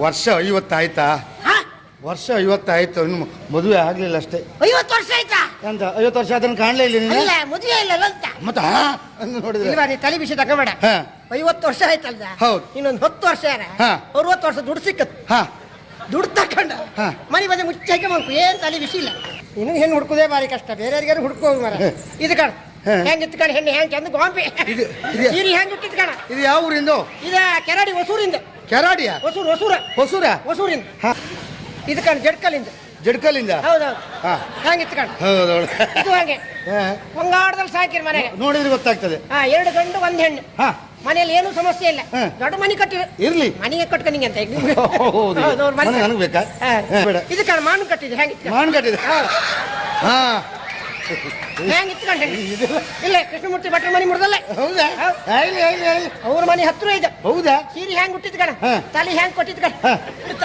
ವರ್ಷ 50 ಆಯ್ತಾ? ವರ್ಷ 50 ಆಯ್ತು, ಇನ್ನು ಮದುವೆ ಆಗ್ಲಿಲ್ಲ ಅಷ್ಟೇ. 50 ವರ್ಷ ಆಯ್ತಾ ಅಂತ 50 ವರ್ಷ ಅದನ್ನ ಕಾಣ್ಲೇ ಇಲ್ಲ ನೀನು? ಇಲ್ಲ, ಮದುವೆ ಇಲ್ಲ ಅಂತ ಮತ್ತೆ ನೋಡಿದ್ರೆ ಇಲ್ವಾ, ನೀ ತಲೆ ಬಿಸಿ ತಗೋಬೇಡ. ಹಾ 50 ವರ್ಷ ಆಯ್ತಲ್ದ? ಹೌದು. ಇನ್ನೊಂದು 10 ವರ್ಷ ಯಾರ ಹಾ 60 ವರ್ಷ ದುಡ್ಡು ಸಿಕ್ಕತ್. ಹಾ ದುಡ್ಡು ತಕೊಂಡ ಹಾ ಮನೆ ಬಂದು ಮುಚ್ಚಾಕೆ ಮಾಡ್ಕು, ಏನ್ ತಲೆ ಬಿಸಿ ಇಲ್ಲ. ಇನ್ನು ಹೆಣ್ಣು ಹುಡ್ಕೋದೇ ಬಾರಿ ಕಷ್ಟ, ಬೇರೆಯವ್ರಿಗಾರು ಹುಡ್ಕೋದು ಮರ. ಇದು ಕಣ ಹೆಂಗ್ ಇತ್ಕಣ, ಹೆಣ್ಣು ಹೆಂಗ್ ಚಂದ ಗೋಂಪಿ ಸೀರಿ ಹೆಂಗ್ ಇಟ್ಟಿತ್ಕಣ. ಇದು ಯಾವ ಊರಿಂದು? ಇದ ಕೆರಾಡಿ, ಹೊಸೂರಿಂದ. ಕೆರಾಡಿಯ? ಹೊಸೂರು, ಹೊಸೂರ, ಹೊಸೂರ, ಹೊಸೂರಿಂದ. ಇದು ಕಣ ಜಡ್ಕಲಿಂದ. ಜಡ್ಕಲಿಂದ? ಹೌದೌದು. ಹಾ ಹೆಂಗ್ ಇತ್ಕಣ. ಹೌದು. ಇದು ಹಾಗೆ ಹೊಂಗಾಡದಲ್ಲಿ ಸಾಕಿರ್ ಮನೆಗೆ ನೋಡಿದ್ರೆ ಗೊತ್ತಾಗ್ತದೆ. 2 ಗಂಡು 1 ಹೆಣ್ಣು. ಹಾ ಮನೆಯಲ್ಲಿ ಏನು ಸಮಸ್ಯೆ ಇಲ್ಲ. ದೊಡ್ಡ ಮನೆ ಕಟ್ಟಿರ ಇರ್ಲಿ, ಮನೆಗೆ ಕಟ್ಕೊಂಡಿ ಅಂತ. ನನಗೆ ಬೇಕಾ? ಇದು ಕಣ ಮಾನು ಕಟ್ಟಿದೆ. ಹೆಂಗಿತ್ತು ಮಾನ್ ಕಟ್ಟಿದೆ? ಹಾ ಹೆಂಗಿತ್ಕೊಂಡೆ ಇಲ್ಲ, ಕೃಷ್ಣಮೂರ್ತಿ ಭಟ್ರ ಮನೆ ಮುಡ್ದಲ್ಲ. ಹೌದಾ? ಅವ್ರ ಮನೆ ಹತ್ರ ಇದೆ. ಹೌದಾ? ಸೀರೆ ಹೆಂಗ್ ಹುಟ್ಟಿದ್ ಕಣ, ತಲೆ ಹೆಂಗ್ ಕೊಟ್ಟಿದ್ ಕಣ.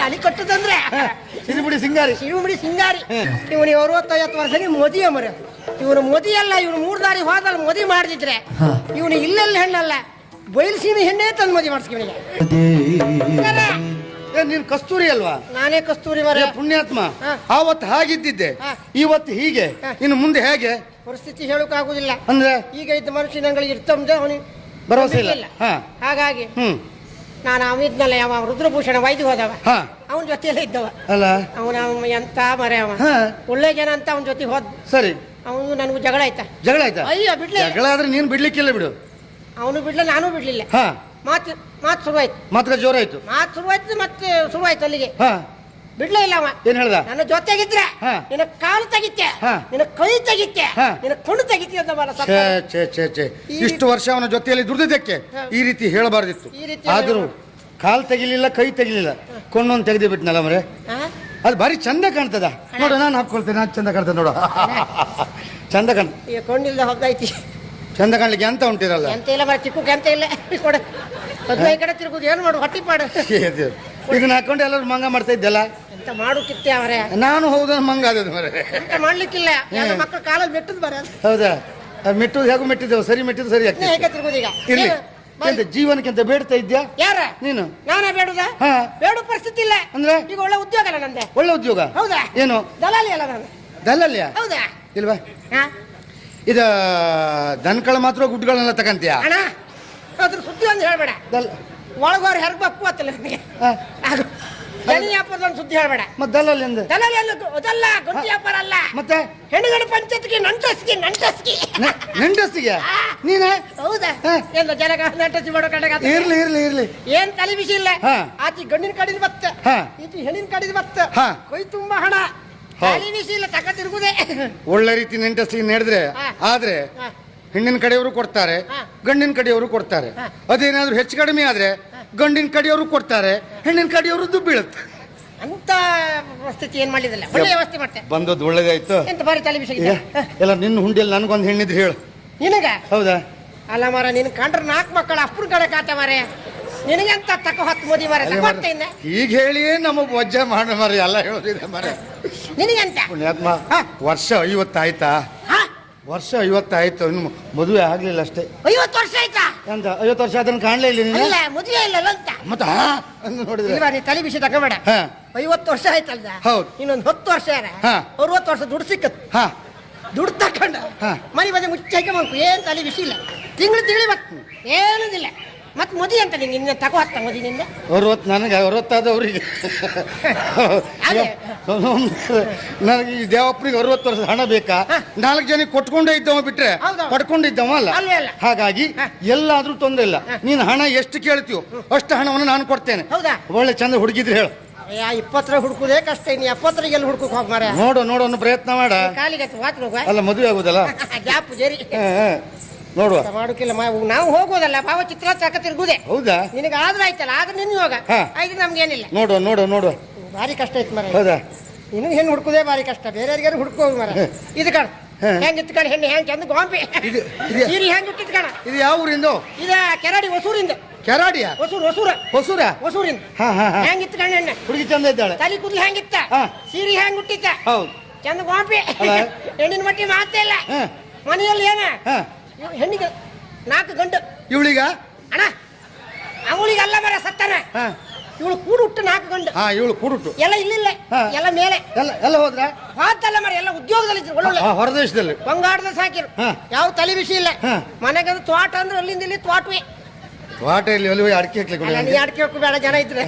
ತಲೆ ಕಟ್ಟುದಂದ್ರೆ ಸಿರಿಬುಡಿ ಸಿಂಗಾರಿ. ಸಿರಿಬುಡಿ ಸಿಂಗಾರಿ. ಇವನಿಗೆ 65 ವರ್ಷಕ್ಕೆ ಮೋದಿ ಮರ. ಇವನು ಮೋದಿ ಅಲ್ಲ, ಇವನು 3 ದಾರಿ ಹೋದಲ್ಲಿ ಮೋದಿ ಮಾಡಿದ್ರೆ ಇವನು ಇಲ್ಲೆಲ್ಲ ಹೆಣ್ಣಲ್ಲ, ಬಯಲು ಹೆಣ್ಣೆ ತಂದು ಮದುವೆ ಮಾಡಿಸ್ಕಿವನಿಗೆ. ನೀನ್ ಕಸ್ತೂರಿ ಅಲ್ವಾ? ನಾನೇ ಕಸ್ತೂರಿ ಮರ. ಪುಣ್ಯಾತ್ಮ, ಆವತ್ತು ಹಾಗಿದ್ದಿದ್ದೆ, ಇವತ್ತು ಹೀಗೆ, ಇನ್ನು ಮುಂದೆ ಹೇಗೆ? ಪರಿಸ್ಥಿತಿ ಹೇಳೋಕ್ಕಾಗುದಿಲ್ಲ. ಅಂದ್ರೆ ಈಗ ಇದ್ದ ಮನುಷ್ಯನಗಳಿಗೆ ಇರ್ತಂದೆ ಅವನಿಗೆ ಭರವಸೆ ಇಲ್ಲ. ಹಾಗಾಗಿ ನಾನು ಅವಿದ್ನಲ್ಲ, ಯಾವ ರುದ್ರಭೂಷಣ ವೈದ್ಯ ಹೋದವ, ಅವನ ಜೊತೆಯಲ್ಲೇ ಇದ್ದವ ಅಲ್ಲ. ಅವನ ಎಂತ ಮರೆ, ಅವ ಒಳ್ಳೆ ಜನ ಅಂತ ಅವನ ಜೊತೆ ಹೋದ್. ಸರಿ, ಅವನು ನನಗೂ ಜಗಳ ಆಯ್ತಾ? ಜಗಳ ಆಯ್ತಾ? ಅಯ್ಯೋ ಬಿಡ್ಲಿ. ಜಗಳ ಆದ್ರೆ ನೀನ್ ಬಿಡ್ಲಿಕ್ಕಿಲ್ಲ ಬಿಡು. ಅವನು ಬಿಡ್ಲ, ನಾನು ಬಿಡ್ಲಿಲ್ಲ. ಮಾತು ಶುರುವಾಯ್ತು. ಮಾತ್ರ ಜೋರಾಯ್ತು. ಮಾತು ಶುರುವಾಯ್ತು, ಮತ್ತೆ ಶುರುವಾಯ್ತು ಅಲ್ಲಿಗೆ. ಬಿಡ್ಲೇ ಇಲ್ಲ ಅವ. ಏನ್ ಹೇಳ್ದ? ನನ್ನ ಜೊತೆಗಿದ್ರೆ ನಿನ್ನ ಕಾಲು ತೆಗಿತ್ತೆ, ನಿನ್ನ ಕೈ ತೆಗಿತ್ತೆ, ನಿನ್ನ ಕಣ್ಣು ತೆಗಿತ್ತೆ ಅಂತ ಬರ. ಇಷ್ಟು ವರ್ಷ ಅವನ ಜೊತೆಯಲ್ಲಿ ದುಡ್ದಿದ್ದಕ್ಕೆ ಈ ರೀತಿ ಹೇಳಬಾರ್ದಿತ್ತು. ಆದ್ರೂ ಕಾಲ್ ತೆಗಿಲಿಲ್ಲ, ಕೈ ತೆಗಿಲಿಲ್ಲ, ಕೊಂಡೊಂದು ತೆಗೆದು ಬಿಟ್ನಲ್ಲ ಮರೆ. ಅದು ಭಾರಿ ಚಂದ ಕಾಣ್ತದ ನೋಡು. ನಾನು ಹಾಕೊಳ್ತೇನೆ, ಅದು ಚಂದ ಕಾಣ್ತದ ನೋಡು. ಚಂದ ಕಾಣ್ತ. ಈಗ ಕೊಂಡಿಲ್ದ ಹೊಗ್ದಾಯ್ತಿ. ಚಂದ ಕಾಣ್ಲಿಕ್ಕೆ ಎಂತ ಉಂಟಿರಲ್ಲ. ಎಂತ ಇಲ್ಲ ಬರ, ಚಿಕ್ಕಕ್ಕೆ ಎಂತ ಇಲ್ಲ. ಕೊಡ 15 ಕಡೆ ತಿರುಗುದು, ಏನು ಮಾಡು, ಹೊಟ್ಟಿ ಪಾಡು. ಇದನ್ನ ಹಾಕೊಂಡು ಎಲ್ಲರೂ ಮಂಗ ಮಾಡ್ತಾ ಇದ್ದಲ್ಲ. ಎಂತ ಮಾಡು ಕಿತ್ತೆ ಅವರೇ. ನಾನು ಹೌದ ಮಂಗ ಆದದ್ದು ಮರೆ. ಎಂತ ಮಾಡ್ಲಿಕ್ಕಿಲ್ಲ, ಮಕ್ಕಳು ಕಾಲಲ್ಲಿ ಮೆಟ್ಟದ್ ಬರ. ಹೌದಾ? ಮೆಟ್ಟುದು ಹೇಗೂ ಮೆಟ್ಟಿದ್ದೇವೆ, ಸರಿ ಮೆಟ್ಟಿದ್ದು ಸರಿ ಆಗ್ತದೆ. ಹೇಗೆ ತಿರುಗುದು ಈಗ? ಇರ್ಲಿ, ಎಂತ ಜೀವನಕ್ಕಿಂತ ಬೇಡ್ತಾ ಇದ್ಯಾ? ಯಾರ? ನೀನು. ನಾನೇ ಬೇಡುದ? ಬೇಡು ಪರಿಸ್ಥಿತಿ ಇಲ್ಲ. ಅಂದ್ರೆ ಈಗ ಒಳ್ಳೆ ಉದ್ಯೋಗ ಅಲ್ಲ ನಂದೆ. ಒಳ್ಳೆ ಉದ್ಯೋಗ? ಹೌದಾ? ಏನು ದಲಾಲಿ ಅಲ್ಲ ನಾನು? ದಲಾಲಿಯ? ಹೌದಾ? ಇಲ್ವಾ? ಇದ ದನಕಳ ಮಾತ್ರ ಗುಡ್ಗಳನ್ನೆಲ್ಲ ತಗಂತೀಯ? ಅಣ್ಣ ಅದ್ರ ಸುದ್ದಿ ಒಂದು ಹೇಳ್ಬೇಡ. ಒಳಗೋರು ಹೆರ್ಗ್ ಬಪ್ಪು ಅತ್ತಲ್ಲ ನನಗೆ. ಅದು ದನಿ ವ್ಯಾಪಾರದ ಸುದ್ದಿ ಹೇಳ್ಬೇಡ. ಮತ್ತೆ ದಲಾಲಿ ಅಂದ? ದಲಾಲಿ ಅಲ್ಲ, ಅದಲ್ಲ, ಗಂಟು ವ್ಯಾಪಾರ ಅಲ್ಲ. ಮತ್ತೆ ಹೆಣ್ಣುಗಡೆ ಪಂಚಾಯತ್ಗೆ ನಂಟಸ್ತಿಗೆ ನೀನೇ? ಹೌದಾ? ಎಲ್ಲ ಜನಗ ನಂಟಸ್ತಿ ಮಾಡೋ ಕಡೆಗ. ಇರ್ಲಿ ಇರ್ಲಿ ಇರ್ಲಿ, ಏನ್ ತಲೆ ಬಿಸಿ ಇಲ್ಲ. ಆಚಿ ಗಂಡಿನ ಕಡಿದ ಬತ್ತ, ಈಚಿ ಹೆಣ್ಣಿನ ಕಡಿದ ಬತ್ತ, ಕೈ ತುಂಬಾ ಹಣ, ತಲೆ ಬಿಸಿ ಇಲ್ಲ, ತಕ ತಿರುಗುದೇ. ಒಳ್ಳೆ ರೀತಿ ನಂಟಸ್ತಿಗೆ ನಡೆದ್ರೆ, ಆದ್ರೆ ಹೆಣ್ಣಿನ ಕಡೆಯವರು ಕೊಡ್ತಾರೆ, ಗಂಡಿನ ಕಡೆಯವರು ಕೊಡ್ತಾರೆ. ಅದೇನಾದ್ರೂ ಹೆಚ್ಚು ಕಡಿಮೆ ಆದ್ರೆ ಗಂಡಿನ ಕಡೆಯವರು ಕೊಡ್ತಾರೆ, ಹೆಣ್ಣಿನ ಕಡೆಯವರು ಬೀಳುತ್ತೆ. ಅಂತ ಪರಿಸ್ಥಿತಿ ಏನ್ ಮಾಡಿದಿಲ್ಲ, ಒಳ್ಳೆ ವ್ಯವಸ್ಥೆ ಮಾಡ್ತೆ. ಬಂದದ್ದು ಒಳ್ಳೇದಾಯ್ತು. ಎಂತ ಬಾರಿ ತಲೆ ಬಿಸಿ ಎಲ್ಲ ನಿನ್ನ ಹುಂಡಿಯಲ್ಲಿ ನನಗೊಂದು ಹೆಣ್ಣಿದ್ರೆ ಹೇಳು. ನಿನಗ? ಹೌದಾ? ಅಲ್ಲ ಮರ, ನಿನ್ ಕಂಡ್ರೆ 4 ಮಕ್ಕಳು ಅಪ್ಪನ ಕಡೆ ಕಾತೆ ಮಾರೆ. ನಿನಗೆಂತ ತಕ್ಕ 10 ಮದಿ ಮಾರೆ. ಈಗ ಹೇಳಿಯೇ ನಮ್ಮ ವಜ್ಜ ಮಾಡ ಮಾರ, ಎಲ್ಲ ಹೇಳೋದಿದೆ ಮಾರೆ. ನಿನಗೆಂತ? ಪುಣ್ಯಾತ್ಮ, ವರ್ಷ 50 ಆಯ್ತಾ? ವರ್ಷ 50 ಆಯ್ತು, ಇನ್ನು ಮದುವೆ ಆಗ್ಲಿಲ್ಲ ಅಷ್ಟೇ. 50 ವರ್ಷ ಆಯ್ತಾ? ಅಂತ 50 ವರ್ಷ ಅದನ್ನ ಕಾಣ್ಲೇ ಇಲ್ಲ ನೀನು? ಇಲ್ಲ, ಮದುವೆ ಇಲ್ಲ ಅಂತ. ಮತ್ತೆ ನೋಡಿದ್ರೆ ಇಲ್ವಾ, ನೀ ತಲೆ ಬಿಸಿ ತಗೋಬೇಡ. 50 ವರ್ಷ ಆಯ್ತಲ್ದ? ಹೌದು. ಇನ್ನೊಂದು 10 ವರ್ಷ ಯಾರ 60 ವರ್ಷ ದುಡ್ಡು ಸಿಕ್ಕತ್. ದುಡ್ಡು ತಕೊಂಡ ಮನೆ ಬಂದು ಮುಚ್ಚಾಕೆ ಮಾಡ್ಕು, ಏನ್ ತಲೆ ಬಿಸಿ ಇಲ್ಲ. ತಿಂಗಳು ಬತ್ತು ಏನಿಲ್ಲ. ಮತ್ ಮದಿ ಅಂತ ನಿಂಗೆ ಇನ್ನ ತಗೋ ಹತ್ತ ಮದಿ ನಿಂದ 60 ನನಗೆ 60 ಆದವ್ರಿಗೆ. ನನಗೆ ಈ ದೇವಪ್ಪನಿಗೆ 60 ವರ್ಷದ ಹಣ ಬೇಕಾ? 4 ಜನಕ್ಕೆ ಕೊಟ್ಕೊಂಡೇ ಇದ್ದವ ಬಿಟ್ರೆ ಪಡ್ಕೊಂಡಿದ್ದವ ಅಲ್ಲ. ಹಾಗಾಗಿ ಎಲ್ಲಾದ್ರೂ ತೊಂದರೆ ಇಲ್ಲ. ನೀನು ಹಣ ಎಷ್ಟು ಕೇಳ್ತೀವೋ ಅಷ್ಟು ಹಣವನ್ನು ನಾನು ಕೊಡ್ತೇನೆ. ಒಳ್ಳೆ ಚಂದ ಹುಡುಗಿದ್ರೆ ಹೇಳು. 20 ಹುಡುಕುದೇ ಕಷ್ಟ, ಇನ್ನು 70 ಎಲ್ಲಿ ಹುಡುಕಕ್ ಹೋಗ್ ಮಾರ. ನೋಡು ಒಂದು ಪ್ರಯತ್ನ ಮಾಡ. ಕಾಲಿಗೆ ಅಲ್ಲ, ಮದುವೆ ಆಗುದಲ್ಲ. ಗ್ಯಾಪ್ ಜರಿ ನೋಡುವ ಮಾಡೋಕಿಲ್ಲ. ನಾವು ಹೋಗೋದಲ್ಲ, ಭಾವಚಿತ್ರ ತಕ ತಿರುಗುದೇ. ಹೌದಾ? ನಿನಗೆ ಆದ್ರೆ ಆಯ್ತಲ್ಲ, ಆದ್ರೆ ನಿನ್ ಯೋಗ ಆಯ್ತು, ನಮ್ಗೇನಿಲ್ಲ. ನೋಡುವ ಭಾರಿ ಕಷ್ಟ ಐತ್ ಮರ. ಹೌದಾ? ನಿನಗೆ ಹೆಣ್ಣು ಹುಡ್ಕೋದೇ ಭಾರಿ ಕಷ್ಟ, ಬೇರೆಯವ್ರಿಗಾರು ಹುಡ್ಕೋದು ಮರ. ಇದು ಕಣ ಹೆಂಗ್ ಇತ್ಕಣ, ಹೆಣ್ಣು ಹೆಂಗ್ ಚಂದ ಗೋಂಪಿ ಸೀರಿ ಹೆಂಗ್ ಹುಟ್ಟಿದ್ ಕಣ. ಇದು ಯಾವ ಊರಿಂದು? ಇದ ಕೆರಾಡಿ, ಹೊಸೂರಿಂದ. ಕೆರಾಡಿಯ? ಹೊಸೂರಿಂದ. ಹೆಂಗ್ ಇತ್ತು ಕಣ ಹೆಣ್ಣು? ಹುಡುಗಿ ಚಂದ ಇದ್ದಾಳೆ. ತಲೆ ಕೂದಲು ಹೆಂಗಿತ್ತ, ಸೀರಿ ಹೆಂಗ್ ಹುಟ್ಟಿತ್ತ, ಚಂದ ಗೋಂಪಿ. ಹೆಣ್ಣಿನ ಮಟ್ಟಿ ಮಾತೇ ಇಲ್ಲ. ಮನೆಯಲ್ಲಿ ಏನ ಹೆಣ್ಣಿಗೆ 4 ಗಂಟು. ಇವಳಿಗ ಅಣ್ಣ ಅವಳಿಗೆ ಅಲ್ಲ ಮರ, ಸತ್ತಾನ. ಇವಳು ಕೂಡು ಹುಟ್ಟು 4 ಗಂಡು. ಹಾ ಇವಳು ಕೂಡುಟ್ಟು ಎಲ್ಲ ಇಲ್ಲಿಲ್ಲ, ಹಾ. ಎಲ್ಲ ಮೇಲೆ. ಎಲ್ಲ ಹೋದ್ರ ಮಾತಲ್ಲ ಮರ, ಎಲ್ಲ ಉದ್ಯೋಗದಲ್ಲಿ ಇದ್ರು ಒಳ್ಳೊಳ್ಳೆ ಹೊರದೇಶದಲ್ಲಿ ಬಂಗಾಡದಲ್ಲಿ ಸಾಕಿರು. ಹಾ. ಯಾವ ತಲೆ ಬಿಸಿ ಇಲ್ಲ. ಹಾ. ಮನೆಗೆ ತೋಟ ಅಂದ್ರೆ ಅಲ್ಲಿಂದ ಇಲ್ಲಿ ತೋಟವೇ. ತೋಟ ಇಲ್ಲಿ ಒಲಿವೆ ಅಡಿಕೆ ಅಲ್ಲ, ಹಾಕ್ಲಿಕ್ಕೆ ನೀ ಅಡಿಕೆ ಹಾಕು ಬೇಡ, ಜನ ಇದ್ರೆ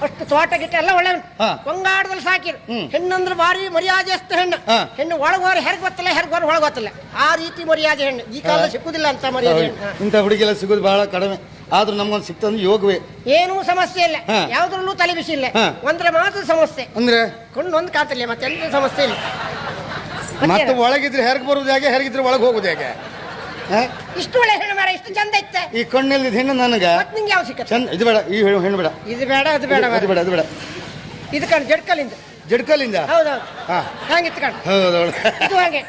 ಅಷ್ಟು ತೋಟ ಗಿಟ್ಟ ಎಲ್ಲ ಒಳ್ಳೆ ಉಂಟು. ಹಾ. ಬಂಗಾಡದಲ್ಲಿ ಸಾಕಿರು. ಹ್ಮ್. ಹೆಣ್ಣಂದ್ರೆ ಭಾರಿ ಮರ್ಯಾದೆ ಅಷ್ಟು ಹೆಣ್ಣು. ಹಾ. ಹೆಣ್ಣು ಒಳಗೋರು ಹೆರ್ಗ್ ಗೊತ್ತಿಲ್ಲ, ಹೆರ್ಗೋರು ಒಳಗೆ ಗೊತ್ತಿಲ್ಲ. ಆ ರೀತಿ ಮರ್ಯಾದೆ ಹೆಣ್ಣು. ಈ ಕಾಲ ಸಿಕ್ಕುದಿಲ್ಲ ಅಂತ ಮರ್ಯಾದೆ ಹೆಣ್ಣು. ಹಾ. ಇಂಥ ಹುಡುಗಿಲ್ಲ ಸಿಗೋದು ಬಹಳ ಕಡಿಮೆ. ಆದ್ರೂ ನಮ್ಗೊಂದು ಸಿಕ್ತಂದ್ರೆ ಯೋಗವೇ. ಏನೂ ಸಮಸ್ಯೆ ಇಲ್ಲ, ಹಾ. ಯಾವ್ದ್ರಲ್ಲೂ ತಲೆ ಬಿಸಿ ಇಲ್ಲ. ಹಾ. ಒಂದ್ರ ಮಾತ್ರ ಸಮಸ್ಯೆ, ಅಂದ್ರೆ ಕೊಂಡೊಂದು ಕಾತಿಲ್ಲ, ಮತ್ತೆ ಎಂತ ಸಮಸ್ಯೆ ಇಲ್ಲ. ಮತ್ತೆ ಒಳಗಿದ್ರೆ ಹೆರ್ಗ್ ಬರುದು ಹೇಗೆ, ಹೆರ್ಗಿದ್ರೆ ಒಳಗೆ ಹೋಗುದು ಹೇಗೆ? ಇಷ್ಟು ಒಳ್ಳೆ ಹೆಣ್ಣು ಮಾರ, ಇಷ್ಟು ಚಂದ ಇತ್ತೆ. ಈ ಕಣ್ಣಲ್ಲಿ ಹೆಣ್ಣು ನನಗ ಮತ್ ನಿಂಗೆ ಯಾವ ಸಿಕ್ಕ ಚಂದ. ಇದು ಬೇಡ, ಈ ಹೆಣ್ಣು ಬೇಡ, ಇದು ಬೇಡ, ಅದು ಬೇಡ, ಅದು ಬೇಡ, ಅದು ಬೇಡ. ಇದು ಕಣ್ ಜಡ್ಕಲಿಂದ. ಜಡ್ಕಲ್ಲಿಂದ ಹೌದೌದು, ಹಾ ಹಂಗಿತ್ತು ಕಣ್. ಹೌದೌದು. ಇದು ಹಾಗೆ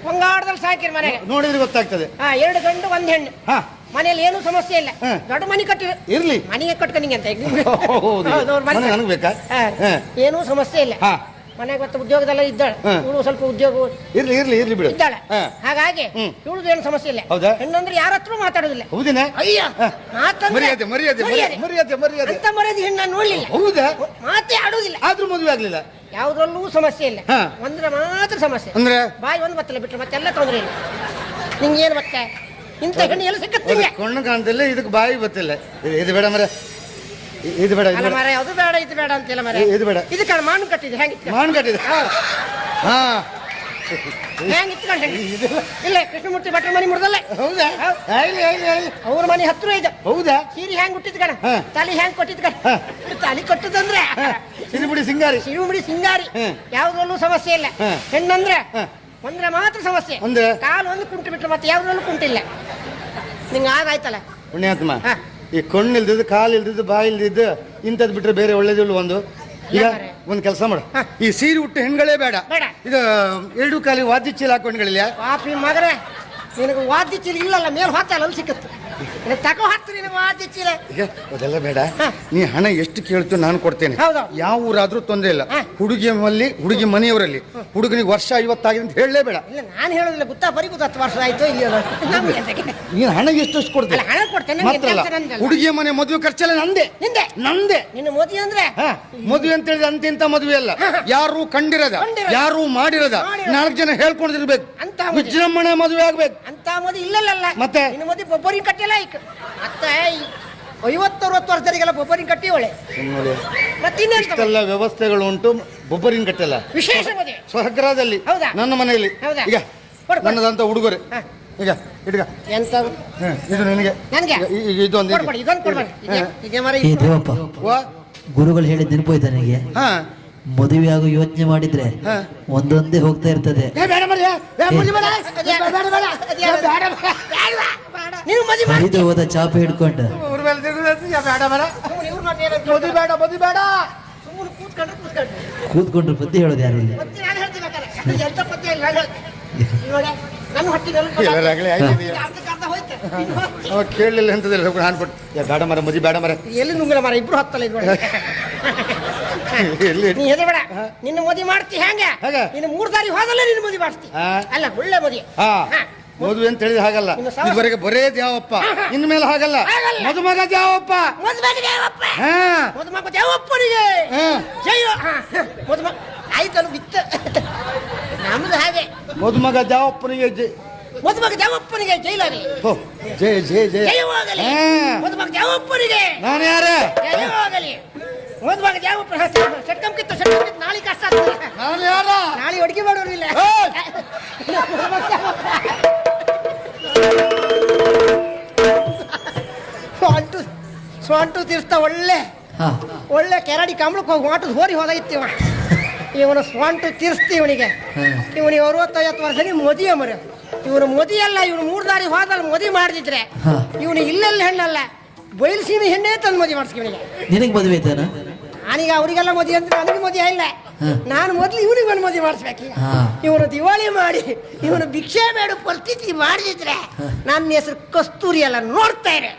ಬಂಗಾಡದಲ್ಲಿ ಸಾಕಿರ್ ಮನೆಗೆ. ನೋಡಿದ್ರೆ ಗೊತ್ತಾಗ್ತದೆ. 2 ಗಂಡು 1 ಹೆಣ್ಣು. ಹಾ ಮನೆಯಲ್ಲಿ ಏನು ಸಮಸ್ಯೆ ಇಲ್ಲ. ಹಾ. ದೊಡ್ಡ ಮನೆ ಕಟ್ಟಿ ಇರ್ಲಿ, ಮನೆಗೆ ಕಟ್ಕೊಂಡಿಂಗೆ ಅಂತ ಹೌದು. ಮನೆ ನನಗೆ ಬೇಕಾ? ಏನೂ ಸಮಸ್ಯೆ ಇಲ್ಲ. ಹಾ ಮನೆಗೆ ಗೊತ್ತ ಉದ್ಯೋಗದಲ್ಲ ಇದ್ದಾಳೆ. ಹಾ. ಇವಳು ಸ್ವಲ್ಪ ಉದ್ಯೋಗ ಇರ್ಲಿ ಇರ್ಲಿ ಇರ್ಲಿ ಬಿಡು. ಇದ್ದಾಳೆ. ಹಾ. ಹಾಗಾಗಿ ಹ್ಮ್. ಇವಳದು ಏನು ಸಮಸ್ಯೆ ಇಲ್ಲ. ಹೌದಾ? ಹೆಣ್ಣಂದ್ರೆ ಯಾರ ಹತ್ರ ಮಾತಾಡೋದಿಲ್ಲ. ಹೌದೇನೆ? ಅಯ್ಯ ಮಾತಂದ್ರೆ ಮರ್ಯಾದೆ ಮರ್ಯಾದೆ ಮರ್ಯಾದೆ. ಮರ್ಯಾದೆ ಮರ್ಯಾದೆ. ಅಂತ ಮರ್ಯಾದೆ ಹೆಣ್ಣು ನಾನು ನೋಡ್ಲಿಲ್ಲ. ಹೌದಾ? ಮಾತೇ ಆಡೋದಿಲ್ಲ. ಆದ್ರೂ ಮದುವೆ ಆಗ್ಲಿಲ್ಲ. ಯಾವ್ದ್ರಲ್ಲೂ ಸಮಸ್ಯೆ ಇಲ್ಲ. ಹಾ. ಒಂದ್ರೆ ಮಾತ್ರ ಸಮಸ್ಯೆ. ಅಂದ್ರೆ ಬಾಯಿ ಒಂದು ಬತ್ತಲ್ಲ ಬಿಟ್ರೆ ಮತ್ತೆಲ್ಲ ತೊಂದ್ರೆ ಇಲ್ಲ. ನಿಂಗೇನು ಮತ್ತೆ ಇಂಥ ಹೆಣ್ಣು ಎಲ್ಲ ಸಿಕ್ಕತ್ತಿಲ್ಲ. ಕಣ್ಣು ಕಾಣ್ತಿಲ್ಲ, ಇದಕ್ಕೆ ಬಾಯಿ ಗೊತ್ತಿಲ್ಲ. ಇದು ಬೇಡ ಮರ, ಇದು ಬೇಡ, ಇದು ಅಲ್ಲ ಬೇಡ. ಮರ, ಅದು ಬೇಡ ಇದು ಬೇಡ ಅಂತಿಲ್ಲ ಮರ. ಇದು ಬೇಡ. ಇದು ಕಣ ಮಾನು ಕಟ್ಟಿದೆ ಹೆಂಗಿತ್ತು? ಮಾನ್ ಕಟ್ಟಿದೆ. ಹಾ ಹೆಂಗಿತ್ತು ಕಣ? ಇಲ್ಲ, ಕೃಷ್ಣಮೂರ್ತಿ ಭಟ್ರ ಮನೆ ಮುಡ್ದಲ್ಲ. ಹೌದಾ? ಆಯ್ಲಿ ಆಯ್ಲಿ ಆಯ್ಲಿ. ಅವ್ರ ಮನೆ ಹತ್ರ ಇದೆ. ಹೌದಾ? ಸೀರೆ ಹೆಂಗ್ ಹುಟ್ಟಿದ್ ಕಣ, ಹಾ. ತಲೆ ಹೆಂಗ್ ಕೊಟ್ಟಿದ್ ಕಣ. ಹಾ. ತಲೆ ಕಟ್ಟುದಂದ್ರೆ ಸಿರಿಬಿಡಿ ಸಿಂಗಾರಿ. ಶಿವಮುಡಿ ಸಿಂಗಾರಿ. ಹಾ. ಯಾವ್ದ್ರಲ್ಲೂ ಸಮಸ್ಯೆ ಇಲ್ಲ. ಹಾ. ಹೆಣ್ಣಂದ್ರೆ ಹಾ. ಒಂದ್ರೆ ಮಾತ್ರ ಸಮಸ್ಯೆ. ಅಂದ್ರೆ? ಕಾಲು ಒಂದು ಕುಂಟು ಬಿಟ್ರೆ ಮತ್ತೆ ಯಾವ್ದ್ರಲ್ಲೂ ಕುಂಟಿಲ್ಲ. ನಿಂಗೆ ಆಗಾಯ್ತಲ್ಲ. ಪುಣ್ಯಾತ್ಮ, ಹಾ. ಈ ಕಣ್ಣು ಇಲ್ದಿದ್ದು, ಕಾಲು ಇಲ್ದಿದ್ದು, ಬಾಯಿ ಇಲ್ದಿದ್ದು, ಇಂಥದ್ದು ಬಿಟ್ರೆ ಬೇರೆ ಒಳ್ಳೇದಿಲ್ಲ. ಒಂದು ಈಗ ಯಾಕಂದ್ರೆ? ಒಂದು ಕೆಲಸ ಮಾಡು. ಹಾ. ಈ ಸೀರೆ ಉಟ್ಟು ಹೆಣ್ಗಳೇ ಬೇಡ. ಬೇಡ. ಇದು 2 ಕಾಲಿ ವಾದ್ಯ ಚೀಲ ಹಾಕೊಂಡ್ಗಳಿಲ್ಲ. ಪಾಪಿ ಮಗರೇ, ನಿನಗೆ ವಾದ್ಯ ಚೀಲ ಇಲ್ಲಲ್ಲ, ಮೇಲೆ ಹೊತ್ತಲ್ಲ ಅಲ್ಲಿ ಸಿಕ್ಕತ್ತು. ನಿನಗೆ ತಗೋ ಹತ್ತು ನಿನಗೆ ವಾದ್ಯ ಚೀಲ. ಈಗ ಅದೆಲ್ಲ ಬೇಡ. ಹಾ. ನೀ ಹಣ ಎಷ್ಟು ಕೇಳ್ತು ನಾನು ಕೊಡ್ತೇನೆ. ಹೌದು. ಯಾವ ಊರಾದ್ರೂ ತೊಂದರೆ ಇಲ್ಲ. ಹಾ. ಹುಡುಗಿ ಮನೆಯವರಲ್ಲಿ ಹುಡುಗನಿಗೆ ವರ್ಷ 50 ಆಗಿದೆ ಅಂತ ಹೇಳಲೇಬೇಡ. ಇಲ್ಲ, ನಾನು ಹೇಳೋದಿಲ್ಲ. ಗುತ್ತಾ ಬರೀ 10 ವರ್ಷ ಆಯ್ತು ಇಲ್ಲಿ ನಮ್ಗೆ ಅಂತಕ್ಕೆ. ನೀನು ಹಣ ಎಷ್ಟು ಕೊಡ್ತೇನೆ ಅಲ್ಲ, ಹಣ ಕೊಡ್ತೇನೆ, ನಮ್ಗೆ ಮಾತ್ರ ಅಲ್ಲ, ಕೆಲ್ಸ ನಂದಲ್ಲ. ಹುಡುಗಿಯ ಮನೆ ಮದುವೆ ಖರ್ಚೆಲ್ಲ ನಂದೇ. ನಿಂದೆ ನಂದೇ. ನಿನ್ನ ಮೋದಿ ಅಂದ್ರೆ ಹಾ, ಮದುವೆ ಅಂತ ಹೇಳಿದ್ರೆ ಅಂತಿಂತ ಮದುವೆ ಅಲ್ಲ. ಯಾರು ಕಂಡಿರದ, ಯಾರು ಮಾಡಿರದ, 4 ಜನ ಹೇಳ್ಕೊಂಡಿರ್ಬೇಕು. ಅಂತ ಮದುವೆ. ವಿಜೃಂಭಣೆ ಮದುವೆ ಆಗ್ಬೇಕು. ಅಂತ ಮೋದಿ ಇಲ್ಲಲ್ಲ. ಮತ್ತೆ? ನಿನ್ನ ಮೋದಿ ಬೊಬ್ಬರಿಗೆ ಕಟ್ಟಿಲ್ಲ ಈಗ. ಮತ್ತೆ 50-60 ವರ್ಷದವರಿಗೆಲ್ಲ ಬೊಬ್ಬರಿಗೆ ಕಟ್ಟಿ ಒಳ್ಳೆ. ಮತ್ತೆ ಇನ್ನೇನು ಇಷ್ಟೆಲ್ಲ ವ್ಯವಸ್ಥೆಗಳು ಉಂಟು, ಬೊಬ್ಬರಿನ ಕಟ್ಟೆಲ್ಲ ವಿಶೇಷ ಮದುವೆ ಸ್ವರ್ಗರಾಜಲ್ಲಿ. ಹೌದಾ? ನನ್ನ ಮನೆಯಲ್ಲಿ ಹೌದಾ? ಈಗ ಕೊಡು, ಕೊಡು. ನನ್ನದಂತ ಉಡುಗೊರೆ. ಹಾ. ಈಗ ಇಟ್ಕ. ಎಂತ ಇದು ನಿನಗೆ. ನನ್ಗೆ? ಈಗ ಇದೊಂದು ಕೊಡ್ಬೇಡಿ, ಇದೊಂದು ಕೊಡ್ಬೇಡಿ. ಇದೇ ಮರ ಏ ದೇವಪ್ಪ, ವಾ. ಗುರುಗಳು ಹೇಳಿದ ನೆನಪೋಯ್ತು ನನಗೆ. ಹಾ ಮದುವೆ ಆಗೋ ಯೋಚನೆ ಮಾಡಿದ್ರೆ ಹಾ. ಒಂದೊಂದೇ ಹೋಗ್ತಾ ಇರ್ತದೆ. ಬೇಡ ಮರ್ಯ, ಮದುವೆ ಬೇಡ. ನೀವು ಮದುವೆ ಮಾಡಿ. ಹರಿದು ಹೋದ ಚಾಪೆ ಹಿಡ್ಕೊಂಡು ಊರ್ ಮೇಲೆ ತಿರುಗುದು, ಬೇಡ ಬೇಡ. ಮದುವೆ ಬೇಡ, ಮದುವೆ ಬೇಡ. ಸುಮ್ಮನೆ ಕೂತ್ಕೊಂಡು ಕೂತ್ಕೊಂಡ್ರೆ ಬುದ್ಧಿ ಹೇಳೋದು ಯಾರಿಲ್ಲ. ಮತ್ತೆ ನಾನು ಹೇಳ್ತೀನಿ ಬೇಕಾದ್ರೆ. ಎಂತ ಪದ್ಯ ಇಲ್ಲ, ನಾನು ಹೇಳ್ತೀನಿ. ನೋಡಿ, ನನ್ನ ಹೊಟ್ಟಿನಲ್ಲಿ ಎಲ್ಲರಾಗ್ಲೇ ಆಯ್ತಿದೀಯ. ಅರ್ಧ ಹೋಯ್ತು. ಇನ್ನು ಅವ ಕೇಳಲಿಲ್ಲ ಅಂತದಿಲ್ಲ, ನಾನು ಕೊಟ್ಟು ಬೇಡ ಮರ, ಮದುವೆ ಬೇಡ ಮರ. ಎಲ್ಲಿ ನುಂಗಲ ಮರ, ಇಬ್ರು ಹತ್ತಲ್ಲ ಇದು. ಎಲ್ಲಿ? ನೀ ಹೆದರ್ಬೇಡ, ನಿನ್ನ ಮದುವೆ ಮಾಡ್ತಿ ಹೆಂಗೆ? ಹೇಗೆ? ನಿನ್ನ 3 ದಾರಿ ಹೋದಲ್ಲ ನಿನ್ನ ಮದುವೆ ಮಾಡ್ತಿ. ಹಾ. ಅಲ್ಲ, ಒಳ್ಳೆ ಮದುವೆ. ಹಾ, ಹಾ. ಮದುವೆ ಅಂತ ಹೇಳಿದ್ರೆ ಹಾಗಲ್ಲ. ಇನ್ನು ಸಾವಿರ- ಇದುವರೆಗೆ ಬರೇ ದ್ಯಾವಪ್ಪ, ಇನ್ಮೇಲೆ ಹಾಗಲ್ಲ. ಹಾಗಲ್ಲ. ಮದುಮಗ ದ್ಯಾವಪ್ಪ. ಮದುವೆಗೆ ದೇವಪ್ಪ. ಹಾ ಮದುಮಗ ದೇವಪ್ಪನಿಗೆ ಹಾ. ಜೈ. ಮದುಮಗ ಆಯ್ತಲ್ಲ ಬಿತ್ತ. ನಮ್ದು ಹಾಗೆ. ಮದುಮಗ ದ್ಯಾವಪ್ಪನಿಗೆ ಮದುಮಗ ದೇವಪ್ಪನಿಗೆ ಜೈಲಾಗಲಿ. ಹೋ, ಜಯ ಜಯ ಜಯ. ಜಯವಾಗಲಿ. ಹಾ. ಮದುಮಗ ದೇವಪ್ಪನಿಗೆ ನಾನು ಯಾರ? ಜಯವಾಗಲಿ. ಮದುಮಗ ದೇವಪ್ಪ ಸಟ್ಕಂಕಿತ್ತು ನಾಳೆ ಕಷ್ಟ ಆಗ್ತದೆ. ನಾನು ಯಾರ? ನಾಳೆ ಅಡುಗೆ ಮಾಡೋರಿಲ್ಲ. ಏಯ್! ಸ್ವಂಟು ತೀರ್ಸ್ತಾ ಒಳ್ಳೆ ಹಾ, ಒಳ್ಳೆ ಕೆರಡಿ ಕಂಬಳಕ್ಕೆ ಹೋಗಿ ಮಾಟದ ಹೋರಿ ಹೋದಾಗಿತ್ತೀವ. ಇವನು ಸ್ವಂಟು ತೀರಿಸ್ತಿ ಇವನಿಗೆ. ಹಾ. ಇವನಿಗೆ 60-50 ವರ್ಷಕ್ಕೆ ಮದುವೆ ಮರ. ಇವನು ಮದುವೆ ಅಲ್ಲ, ಇವನು 3 ದಾರಿ ಹೋದಲ್ಲಿ ಮದುವೆ ಮಾಡಿದ್ರೆ ಹಾ. ಇವನು ಇಲ್ಲೆಲ್ಲ ಹೆಣ್ಣಲ್ಲ, ಬಯಲುಸೀಮೆ ಹೆಣ್ಣೇ ತಂದು ಮದುವೆ ಮಾಡಿಸ್ಕಿ ಇವನಿಗೆ. ನಿನಗೆ ಮದುವೆ ಆಯ್ತಾನ? ನಾನೀಗ ಅವರಿಗೆಲ್ಲ ಮದುವೆ ಅಂದ್ರೆ ನನಗೆ ಮದುವೆ ಇಲ್ಲ. ಹಾ. ನಾನು ಮೊದಲು ಇವನಿಗೆ ಒಂದು ಮದುವೆ ಮಾಡಿಸ್ಬೇಕೀಗ. ಹಾ. ಇವನು ದಿವಾಳಿ ಮಾಡಿ ಇವನು ಭಿಕ್ಷೆ ಬೇಡ ಪರಿಸ್ಥಿತಿ ಮಾಡಿದ್ರೆ ನನ್ನ ಹೆಸರು ಕಸ್ತೂರಿ ಎಲ್ಲ ನೋಡ್ತಾ ಇರೆ.